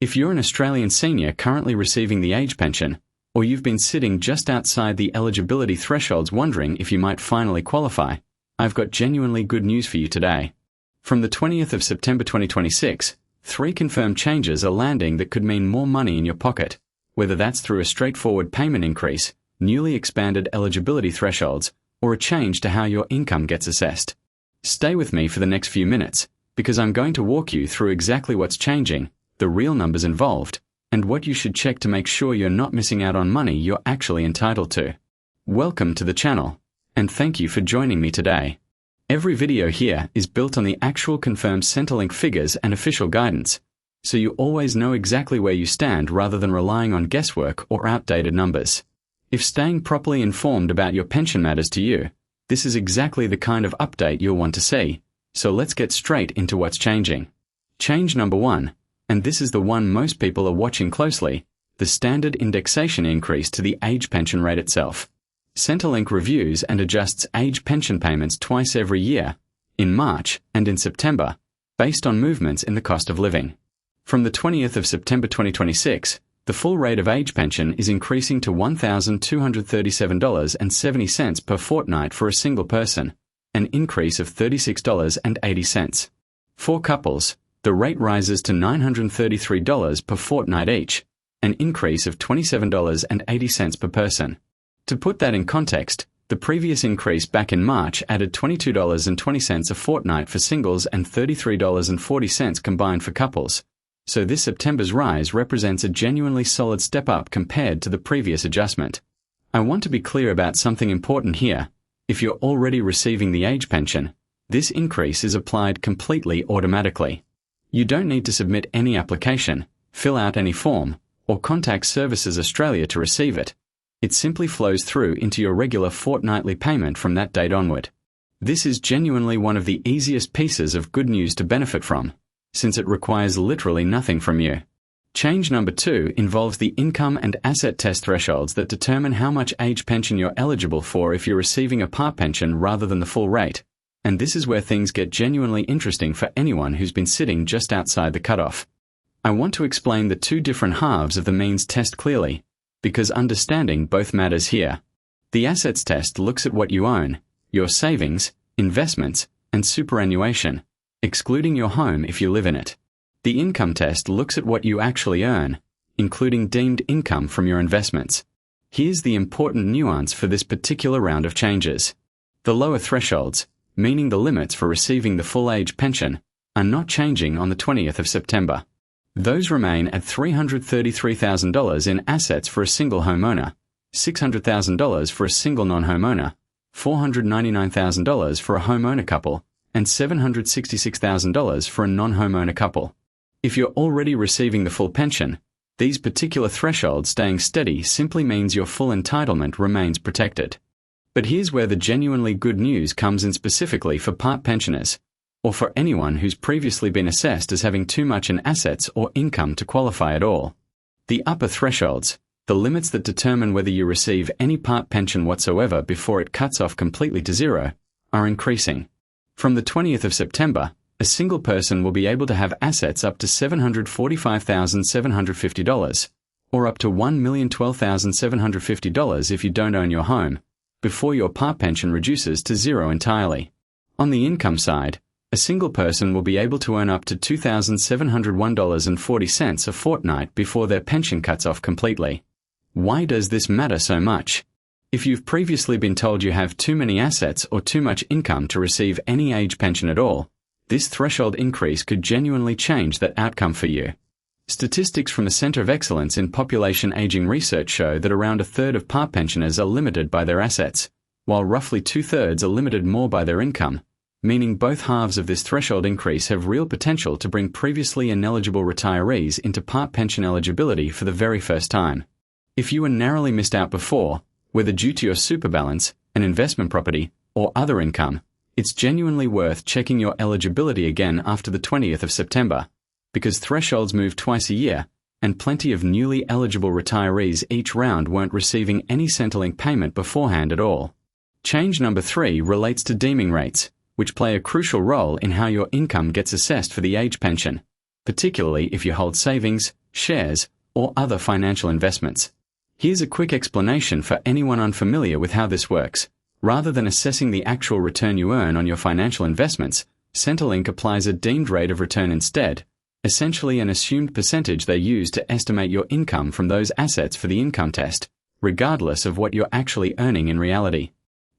If you're an Australian senior currently receiving the age pension, or you've been sitting just outside the eligibility thresholds wondering if you might finally qualify, I've got genuinely good news for you today. From the 20th of September 2026, 3 confirmed changes are landing that could mean more money in your pocket, whether that's through a straightforward payment increase, newly expanded eligibility thresholds, or a change to how your income gets assessed. Stay with me for the next few minutes, because I'm going to walk you through exactly what's changing, the real numbers involved, and what you should check to make sure you're not missing out on money you're actually entitled to. Welcome to the channel, and thank you for joining me today. Every video here is built on the actual confirmed Centrelink figures and official guidance, so you always know exactly where you stand rather than relying on guesswork or outdated numbers. If staying properly informed about your pension matters to you, this is exactly the kind of update you'll want to see, so let's get straight into what's changing. Change number 1, and this is the one most people are watching closely, the standard indexation increase to the age pension rate itself. Centrelink reviews and adjusts age pension payments twice every year, in March and in September, based on movements in the cost of living. From the 20th of September 2026, the full rate of age pension is increasing to $1,237.70 per fortnight for a single person, an increase of $36.80. For couples, the rate rises to $933 per fortnight each, an increase of $27.80 per person. To put that in context, the previous increase back in March added $22.20 a fortnight for singles and $33.40 combined for couples, so this September's rise represents a genuinely solid step up compared to the previous adjustment. I want to be clear about something important here. If you're already receiving the age pension, this increase is applied completely automatically. You don't need to submit any application, fill out any form, or contact Services Australia to receive it. It simply flows through into your regular fortnightly payment from that date onward. This is genuinely one of the easiest pieces of good news to benefit from, since it requires literally nothing from you. Change number 2 involves the income and asset test thresholds that determine how much age pension you're eligible for if you're receiving a part pension rather than the full rate, and this is where things get genuinely interesting for anyone who's been sitting just outside the cutoff. I want to explain the 2 different halves of the means test clearly, because understanding both matters here. The assets test looks at what you own, your savings, investments, and superannuation, excluding your home if you live in it. The income test looks at what you actually earn, including deemed income from your investments. Here's the important nuance for this particular round of changes. The lower thresholds, meaning the limits for receiving the full age pension, are not changing on the 20th of September. Those remain at $333,000 in assets for a single homeowner, $600,000 for a single non-homeowner, $499,000 for a homeowner couple, and $766,000 for a non-homeowner couple. If you're already receiving the full pension, these particular thresholds staying steady simply means your full entitlement remains protected. But here's where the genuinely good news comes in specifically for part pensioners, or for anyone who's previously been assessed as having too much in assets or income to qualify at all. The upper thresholds, the limits that determine whether you receive any part pension whatsoever before it cuts off completely to zero, are increasing. From the 20th of September, a single person will be able to have assets up to $745,750, or up to $1,012,750 if you don't own your home, before your part pension reduces to zero entirely. On the income side, a single person will be able to earn up to $2,701.40 a fortnight before their pension cuts off completely. Why does this matter so much? If you've previously been told you have too many assets or too much income to receive any age pension at all, this threshold increase could genuinely change that outcome for you. Statistics from the Centre of Excellence in Population Aging Research show that around a third of part pensioners are limited by their assets, while roughly 2/3 are limited more by their income, meaning both halves of this threshold increase have real potential to bring previously ineligible retirees into part pension eligibility for the very first time. If you were narrowly missed out before, whether due to your super balance, an investment property, or other income, it's genuinely worth checking your eligibility again after the 20th of September, because thresholds move twice a year, and plenty of newly eligible retirees each round weren't receiving any Centrelink payment beforehand at all. Change number 3 relates to deeming rates, which play a crucial role in how your income gets assessed for the age pension. particularly if you hold savings, shares, or other financial investments. Here's a quick explanation for anyone unfamiliar with how this works. Rather than assessing the actual return you earn on your financial investments, Centrelink applies a deemed rate of return instead, essentially an assumed percentage they use to estimate your income from those assets for the income test, regardless of what you're actually earning in reality.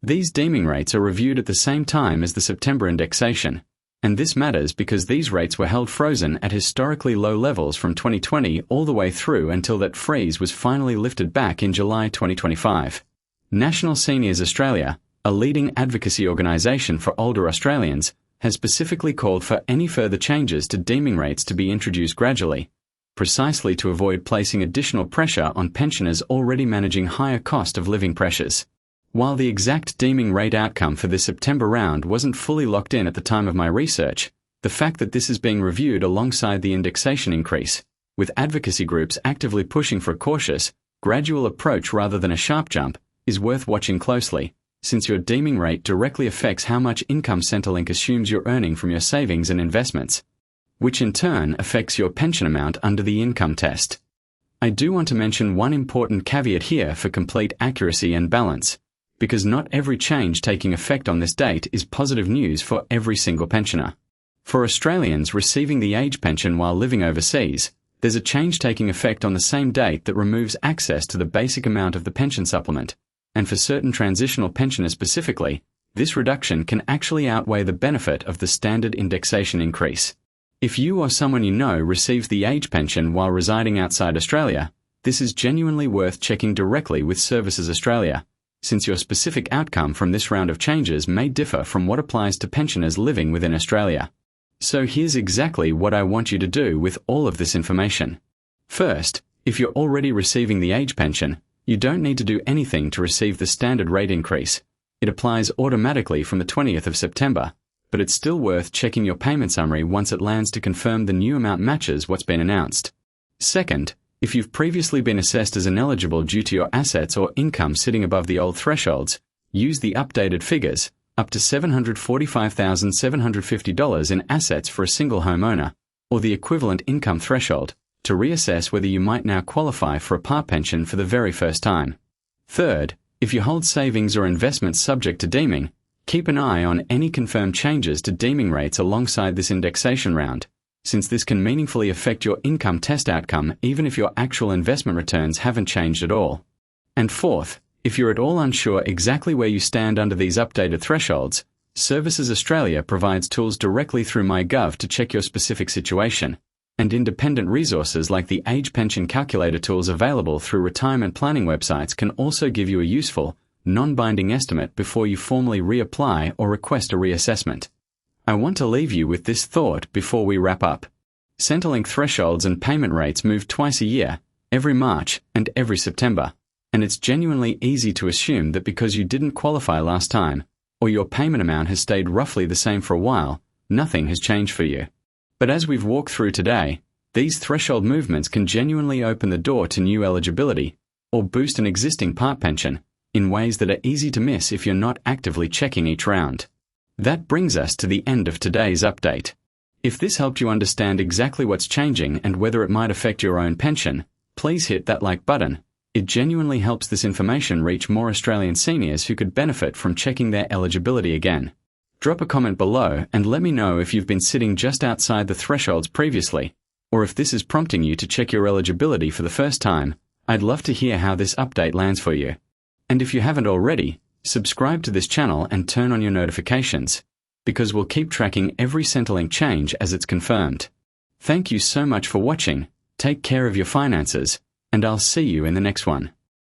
These deeming rates are reviewed at the same time as the September indexation, and this matters because these rates were held frozen at historically low levels from 2020 all the way through until that freeze was finally lifted back in July 2025. National Seniors Australia, a leading advocacy organisation for older Australians, has specifically called for any further changes to deeming rates to be introduced gradually, precisely to avoid placing additional pressure on pensioners already managing higher cost of living pressures. While the exact deeming rate outcome for this September round wasn't fully locked in at the time of my research, the fact that this is being reviewed alongside the indexation increase, with advocacy groups actively pushing for a cautious, gradual approach rather than a sharp jump, is worth watching closely, since your deeming rate directly affects how much income Centrelink assumes you're earning from your savings and investments, which in turn affects your pension amount under the income test. I do want to mention one important caveat here for complete accuracy and balance, because not every change taking effect on this date is positive news for every single pensioner. For Australians receiving the age pension while living overseas, there's a change taking effect on the same date that removes access to the basic amount of the pension supplement, and for certain transitional pensioners specifically, this reduction can actually outweigh the benefit of the standard indexation increase. If you or someone you know receives the age pension while residing outside Australia, this is genuinely worth checking directly with Services Australia, since your specific outcome from this round of changes may differ from what applies to pensioners living within Australia. So here's exactly what I want you to do with all of this information. First, if you're already receiving the age pension, you don't need to do anything to receive the standard rate increase. It applies automatically from the 20th of September, but it's still worth checking your payment summary once it lands to confirm the new amount matches what's been announced. Second, if you've previously been assessed as ineligible due to your assets or income sitting above the old thresholds, use the updated figures, up to $745,750 in assets for a single homeowner, or the equivalent income threshold, to reassess whether you might now qualify for a par pension for the very first time. Third, if you hold savings or investments subject to deeming, keep an eye on any confirmed changes to deeming rates alongside this indexation round, since this can meaningfully affect your income test outcome even if your actual investment returns haven't changed at all. And fourth, if you're at all unsure exactly where you stand under these updated thresholds, Services Australia provides tools directly through MyGov to check your specific situation, and independent resources like the Age Pension Calculator tools available through retirement planning websites can also give you a useful, non-binding estimate before you formally reapply or request a reassessment. I want to leave you with this thought before we wrap up. Centrelink thresholds and payment rates move twice a year, every March and every September, and it's genuinely easy to assume that because you didn't qualify last time, or your payment amount has stayed roughly the same for a while, nothing has changed for you. But as we've walked through today, these threshold movements can genuinely open the door to new eligibility, or boost an existing part pension, in ways that are easy to miss if you're not actively checking each round. That brings us to the end of today's update. If this helped you understand exactly what's changing and whether it might affect your own pension, please hit that like button. It genuinely helps this information reach more Australian seniors who could benefit from checking their eligibility again. Drop a comment below and let me know if you've been sitting just outside the thresholds previously, or if this is prompting you to check your eligibility for the first time. I'd love to hear how this update lands for you. And if you haven't already, subscribe to this channel and turn on your notifications, because we'll keep tracking every Centrelink change as it's confirmed. Thank you so much for watching, take care of your finances, and I'll see you in the next one.